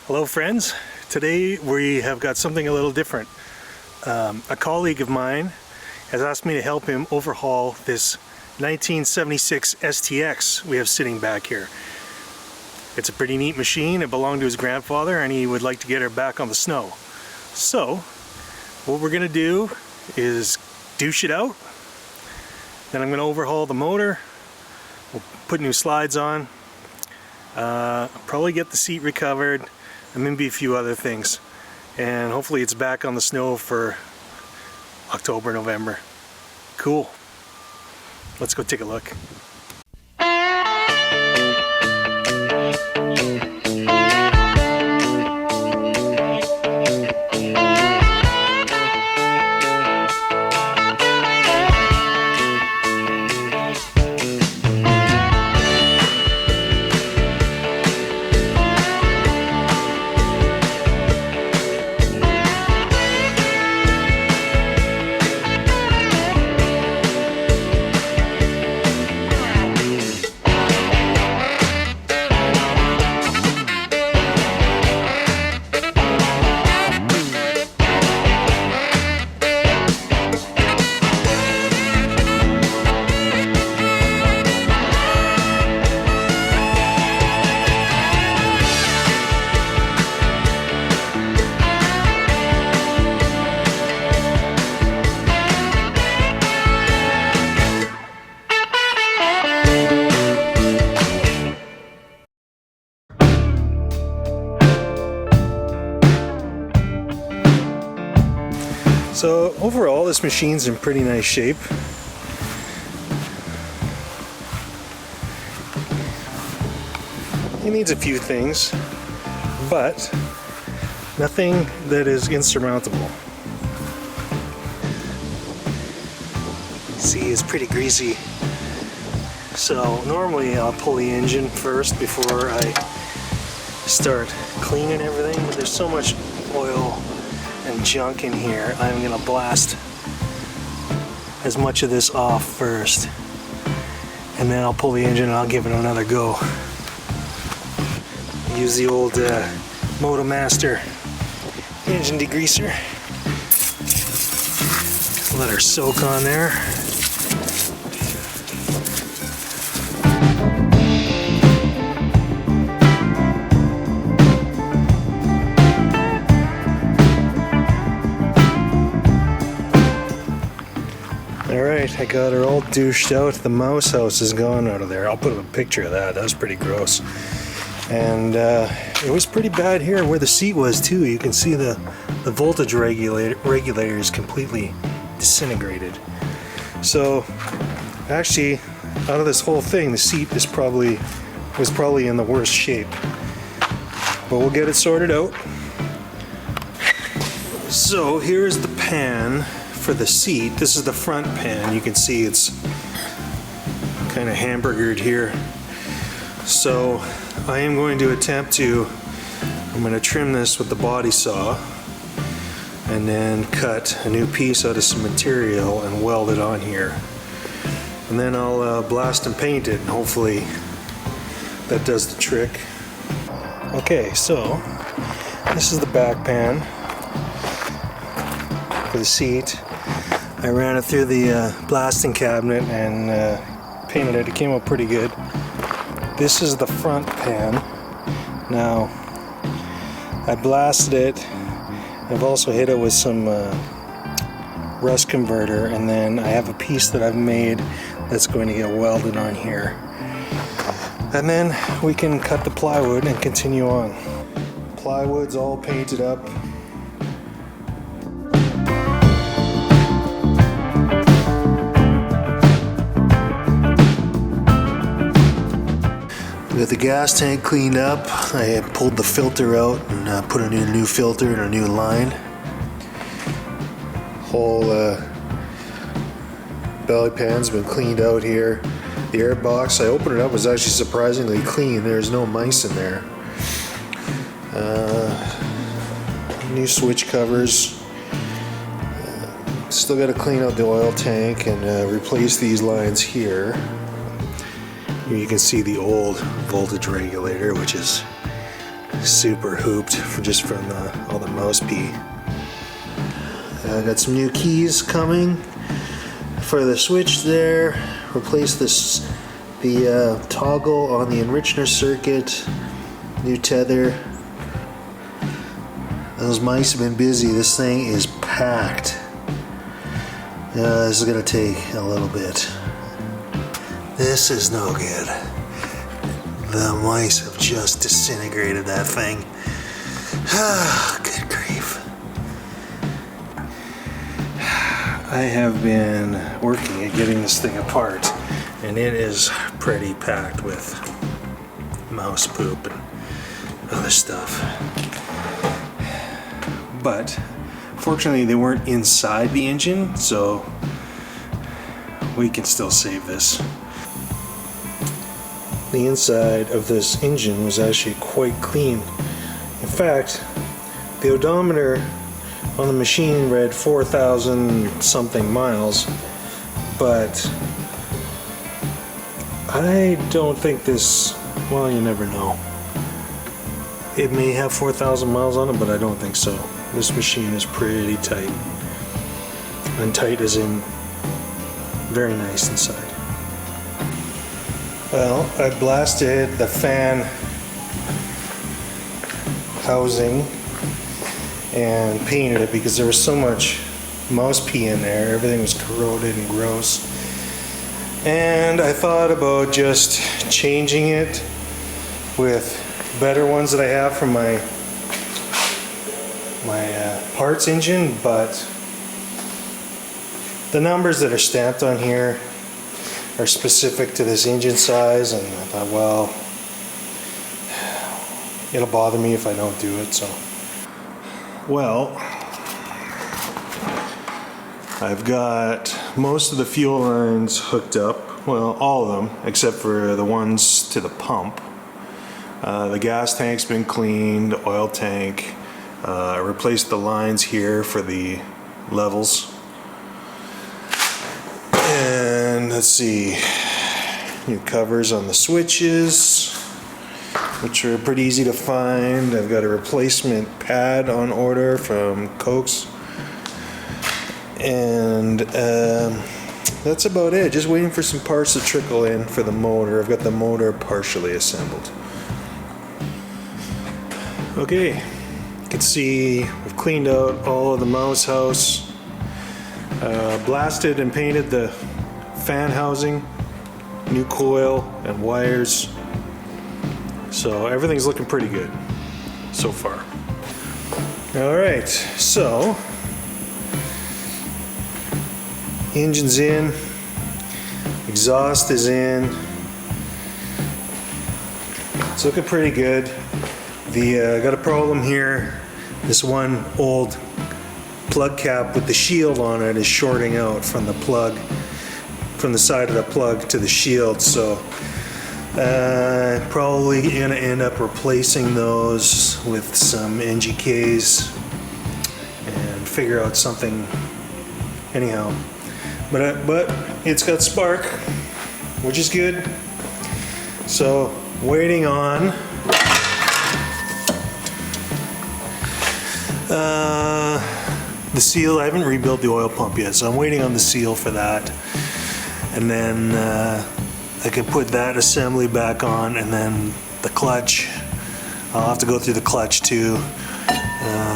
Hello friends, today we have got something a little different. A colleague of mine has asked me to help him overhaul this 1976 STX we have sitting back here. It's a pretty neat machine. It belonged to his grandfather and he would like to get her back on the snow. So what we're going to do is douche it out, then I'm going to overhaul the motor, we'll put new slides on, probably get the seat recovered, and maybe a few other things, and hopefully it's back on the snow for October, November. Cool. Let's go take a look. So overall, this machine's in pretty nice shape. It needs a few things, but nothing that is insurmountable. See, it's pretty greasy. So normally I'll pull the engine first before I start cleaning everything, but there's so much oil and junk in here, I'm gonna blast as much of this off first, and then I'll pull the engine and I'll give it another go. Use the old Motomaster engine degreaser. Let her soak on there. Alright, I got her all douched out. The mouse house is gone out of there. I'll put up a picture of that. That was pretty gross. And it was pretty bad here where the seat was too. You can see the voltage regulator is completely disintegrated. So actually, out of this whole thing, the seat was probably in the worst shape. But we'll get it sorted out. So here's the pan for the seat. This is the front pan. You can see it's kind of hamburgered here. So I am going to I'm going to trim this with the body saw and then cut a new piece out of some material and weld it on here. And then I'll blast and paint it, and hopefully that does the trick. Okay, so this is the back pan for the seat. I ran it through the blasting cabinet and painted it. It came out pretty good. This is the front pan. Now, I blasted it. I've also hit it with some rust converter, and then I have a piece that I've made that's going to get welded on here. And then we can cut the plywood and continue on. Plywood's all painted up. Got the gas tank cleaned up. I pulled the filter out and put in a new filter and a new line. Whole belly pan's been cleaned out here. The air box, I opened it up, was actually surprisingly clean. There's no mice in there. New switch covers. Still got to clean out the oil tank and replace these lines here. Here you can see the old voltage regulator, which is super hooped from all the mouse pee. I got some new keys coming for the switch there. Replace the toggle on the enricher circuit. New tether. Those mice have been busy. This thing is packed. This is gonna take a little bit. This is no good. The mice have just disintegrated that thing. Good grief. I have been working at getting this thing apart, and it is pretty packed with mouse poop and other stuff. But fortunately they weren't inside the engine, so we can still save this. The inside of this engine was actually quite clean. In fact, the odometer on the machine read 4,000 something miles, but I don't think this, well, you never know. It may have 4,000 miles on it, but I don't think so. This machine is pretty tight. And tight as in very nice inside. Well, I blasted the fan housing and painted it because there was so much mouse pee in there. Everything was corroded and gross. And I thought about just changing it with better ones that I have from my parts engine, but the numbers that are stamped on here are specific to this engine size, and I thought, well, it'll bother me if I don't do it. So, well, I've got most of the fuel lines hooked up, well, all of them except for the ones to the pump. The gas tank's been cleaned, the oil tank. I replaced the lines here for the levels. And let's see, new covers on the switches, which are pretty easy to find. I've got a replacement pad on order from Cokes. And that's about it. Just waiting for some parts to trickle in for the motor. I've got the motor partially assembled. Okay. You can see we've cleaned out all of the mouse house, blasted and painted the fan housing, new coil and wires, so everything's looking pretty good so far. Alright, so engine's in, exhaust is in, it's looking pretty good. Got a problem here. This one old plug cap with the shield on it is shorting out from the plug, from the side of the plug to the shield, so probably gonna end up replacing those with some NGKs and figure out something anyhow. But it's got spark, which is good. So waiting on the seal. I haven't rebuilt the oil pump yet, so I'm waiting on the seal for that, and then I can put that assembly back on, and then the clutch, I'll have to go through the clutch too,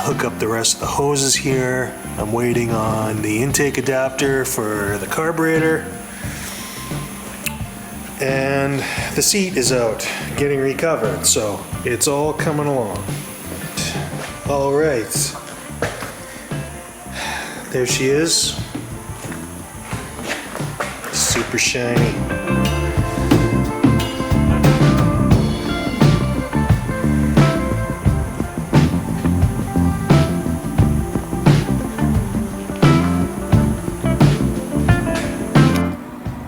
hook up the rest of the hoses here. I'm waiting on the intake adapter for the carburetor, and the seat is out getting recovered, so it's all coming along. All right, there she is, super shiny.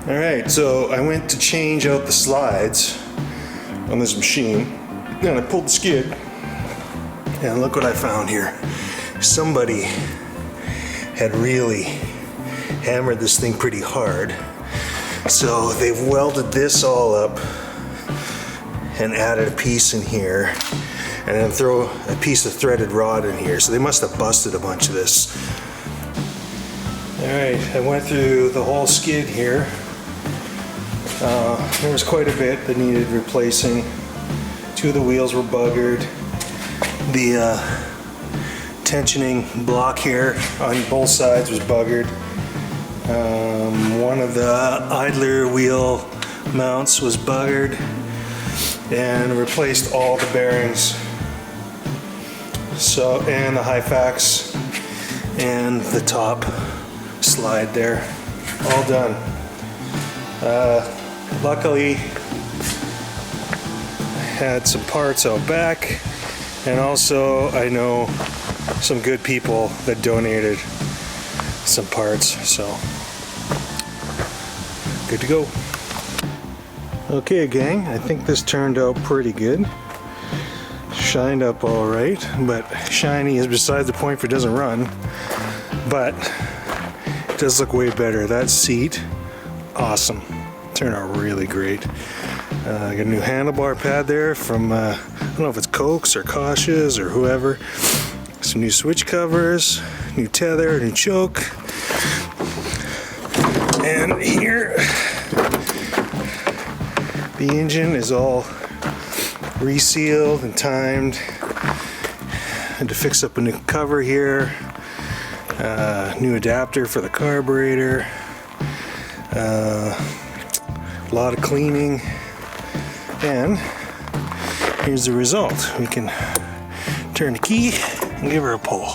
All right, so I went to change out the slides on this machine, and I pulled the skid. And look what I found here. Somebody had really hammered this thing pretty hard. So they've welded this all up and added a piece in here, and then throw a piece of threaded rod in here. So they must have busted a bunch of this. Alright, I went through the whole skid here. There was quite a bit that needed replacing. Two of the wheels were buggered. The tensioning block here on both sides was buggered. One of the idler wheel mounts was buggered, and replaced all the bearings. So, and the Hyfax and the top slide there, all done. Luckily, I had some parts out back, and also I know some good people that donated some parts, so good to go. Okay gang, I think this turned out pretty good. Shined up all right, but shiny is besides the point if it doesn't run. But it does look way better. That seat, awesome. Turned out really great. I got a new handlebar pad there from, I don't know if it's Cokes or Kosh's or whoever. Some new switch covers, new tether, new choke. And here, the engine is all resealed and timed. Had to fix up a new cover here, new adapter for the carburetor, a lot of cleaning, and here's the result. We can turn the key and give her a pull.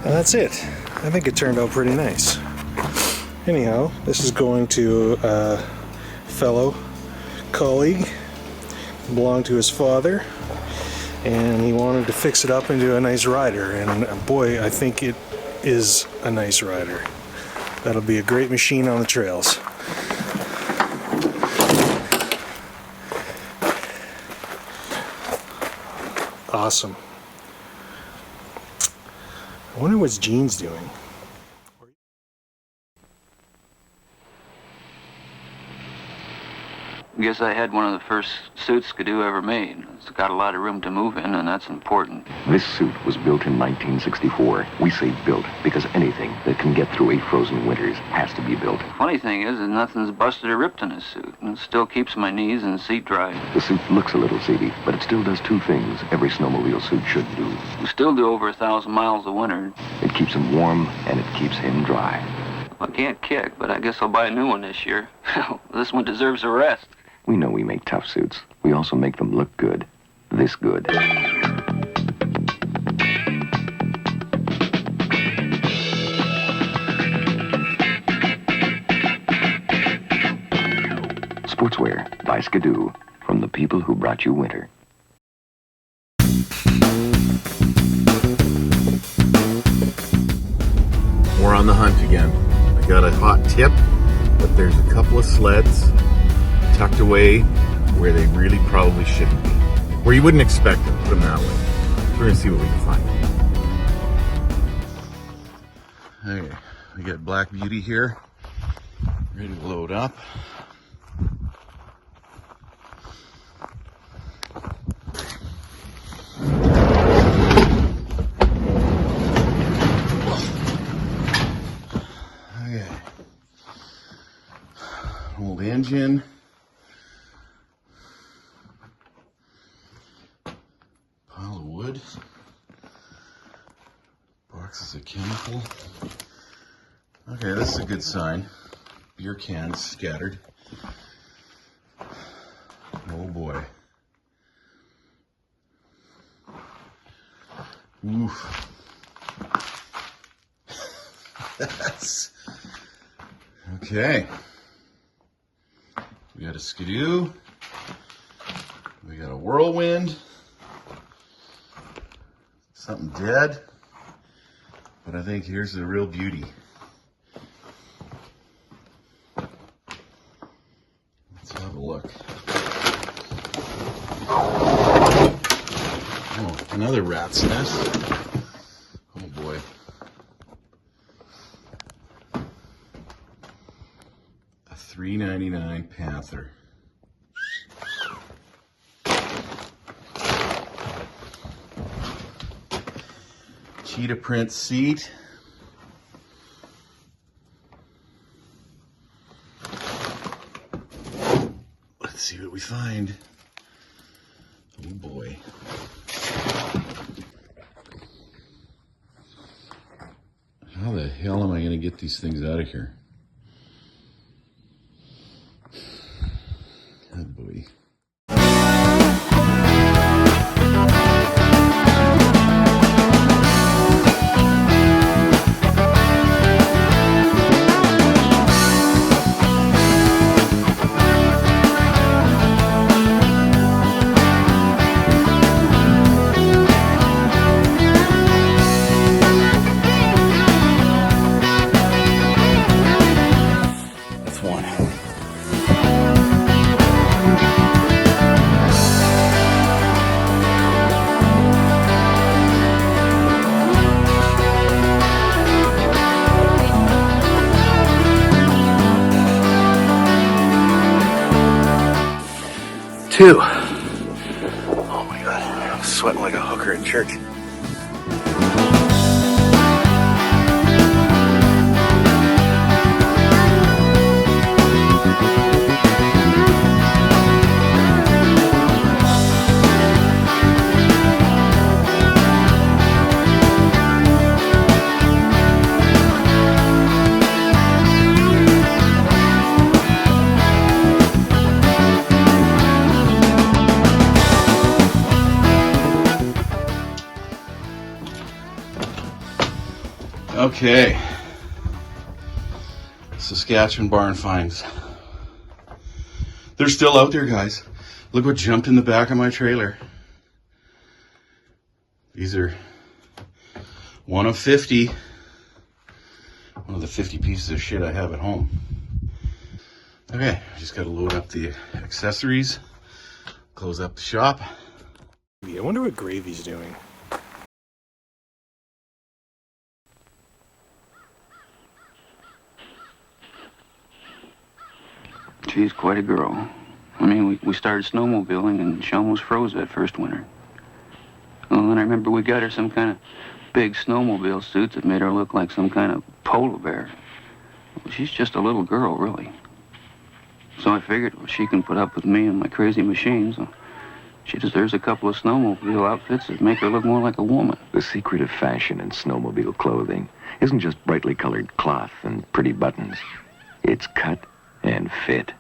That's it. I think it turned out pretty nice. Anyhow, this is going to a fellow colleague, belonged to his father, and he wanted to fix it up into a nice rider, and boy, I think it is a nice rider. That'll be a great machine on the trails. Awesome. I wonder what Gene's doing. I guess I had one of the first suits Skidoo ever made. It's got a lot of room to move in, and that's important. This suit was built in 1964. We say built because anything that can get through 8 frozen winters has to be built. Funny thing is that nothing's busted or ripped in this suit, and it still keeps my knees and seat dry. The suit looks a little seedy, but it still does 2 things every snowmobile suit should do. We still do over 1,000 miles a winter. It keeps him warm, and it keeps him dry. I can't kick, but I guess I'll buy a new one this year. This one deserves a rest. We know we make tough suits. We also make them look good. This good. Sportswear by Skidoo, from the people who brought you winter. We're on the hunt again. I got a hot tip, but there's a couple of sleds tucked away where they really probably shouldn't be. Where you wouldn't expect them, put them that way. We're gonna see what we can find. Okay, we got Black Beauty here, ready to load up. Okay, old engine. Pile of wood. Boxes of chemical. Okay, this is a good sign. Beer cans scattered. Oh boy. Oof. That's okay. We got a Skidoo. We got a Whirlwind. Something dead. But I think here's the real beauty. Let's have a look. Oh, another rat's nest. Oh boy. A $3.99 Panther. Cheetah print seat. Let's see what we find. Oh boy. How the hell am I going to get these things out of here? Oh boy. Two. Oh my God, I'm sweating like a hooker in church. Okay, Saskatchewan barn finds. They're still out there, guys. Look what jumped in the back of my trailer. These are one of 50. One of the 50 pieces of shit I have at home. Okay, I just gotta load up the accessories, close up the shop. I wonder what Gravy's doing. She's quite a girl. I mean, we started snowmobiling and she almost froze that first winter. Well, and I remember we got her some kind of big snowmobile suits that made her look like some kind of polar bear. Well, she's just a little girl, really. So I figured, well, she can put up with me and my crazy machine, so she deserves a couple of snowmobile outfits that make her look more like a woman. The secret of fashion in snowmobile clothing isn't just brightly colored cloth and pretty buttons. It's cut and fit.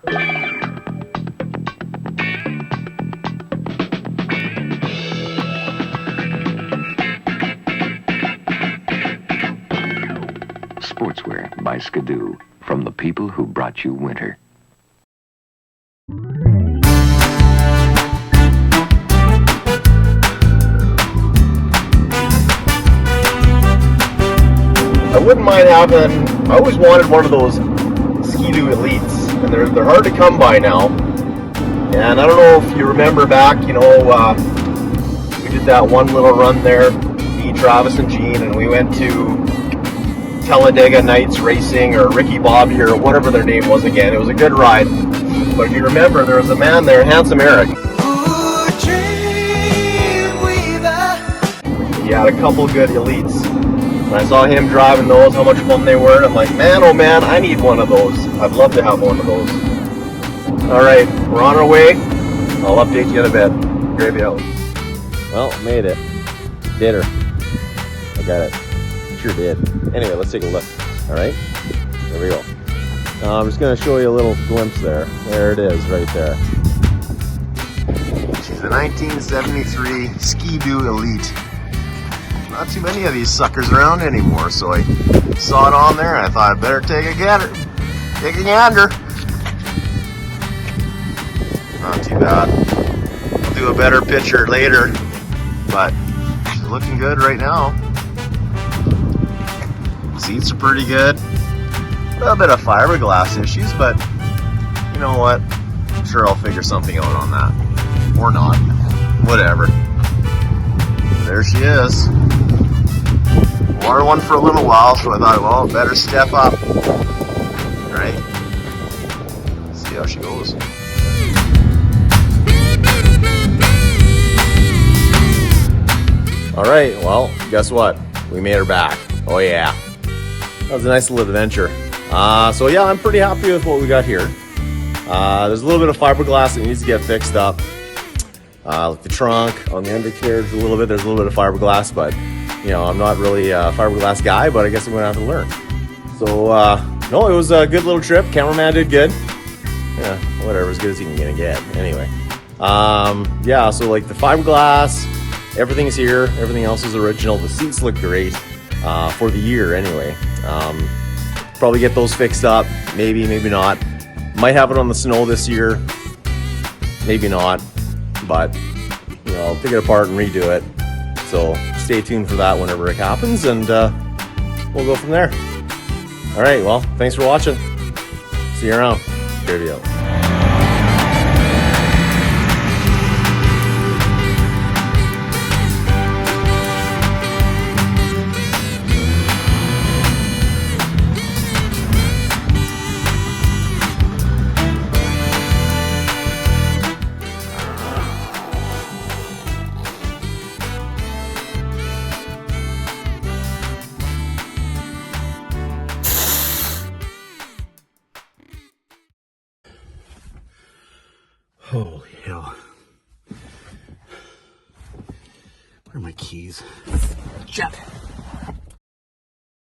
Sportswear by Skidoo, from the people who brought you winter. I wouldn't mind having, I always wanted one of those Ski-Doo Elites, and they're hard to come by now. And I don't know if you remember back, you know, we did that one little run there, me, Travis, and Gene, and we went to Talladega Nights Racing, or Ricky Bobby, or whatever their name was again. It was a good ride. But if you remember, there was a man there, Handsome Eric. He had a couple good Elites. And I saw him driving those, how much fun they were, and I'm like, man, oh man, I need one of those. I'd love to have one of those. Alright, we're on our way. I'll update you in a bit. Gravy out. Well, made it. Did her. I got it. Sure did. Anyway, let's take a look. Alright? There we go. I'm just going to show you a little glimpse there. There it is, right there. She's a 1973 Ski-Doo Elite. Not too many of these suckers around anymore, so I saw it on there and I thought I'd better take a gander. Take a gander. Not too bad. I'll do a better picture later, but she's looking good right now. Seats are pretty good. A little bit of fiberglass issues, but you know what? I'm sure I'll figure something out on that. Or not. Whatever. There she is. Wanted one for a little while, so I thought, well, better step up. Right? See how she goes. All right, well, guess what? We made her back. Oh yeah. That was a nice little adventure. So yeah, I'm pretty happy with what we got here. There's a little bit of fiberglass that needs to get fixed up. Like the trunk, on the undercarriage a little bit, there's a little bit of fiberglass, but you know, I'm not really a fiberglass guy, but I guess I'm gonna have to learn. So no, it was a good little trip. Cameraman did good. Yeah, whatever, as good as he can gonna get. Anyway, yeah, so like the fiberglass, everything's here. Everything else is original. The seats look great for the year anyway. Probably get those fixed up. Maybe, maybe not. Might have it on the snow this year. Maybe not. But you know, I'll take it apart and redo it. So stay tuned for that whenever it happens, and we'll go from there. All right. Well, thanks for watching. See you around. Good video. Holy hell. Where are my keys? Shut.